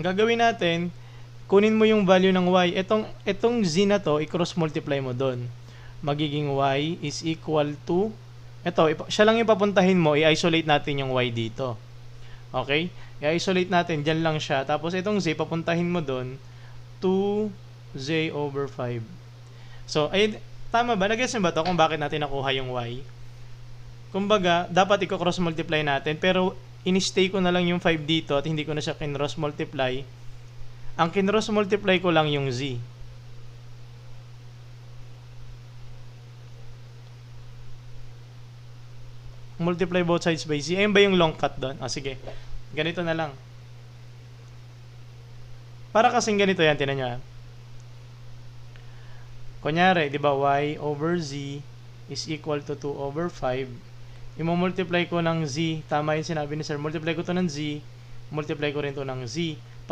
Ang gagawin natin, kunin mo yung value ng y. Itong z na to, i-cross multiply mo doon. Magiging y is equal to, siya lang yung papuntahin mo, i-isolate natin yung y dito. Okay? I-isolate natin, dyan lang siya. Tapos itong z, papuntahin mo doon, 2z over 5. So, ay, tama ba? Nag-guess ba to kung bakit natin nakuha yung y? Kumbaga, dapat i-cross multiply natin, pero in-stay ko na lang yung 5 dito at hindi ko na siya kin-cross multiply. Ang kin-cross multiply ko lang yung z. Multiply both sides by z. Ayun ba yung long cut doon? Sige. Ganito na lang. Para kasing ganito yan, tinan nyo ha. Kunyari, di ba, y over z is equal to 2 over 5. I-multiply ko ng z. Tama yung sinabi ni sir. Multiply ko to ng z. Multiply ko rin to ng z.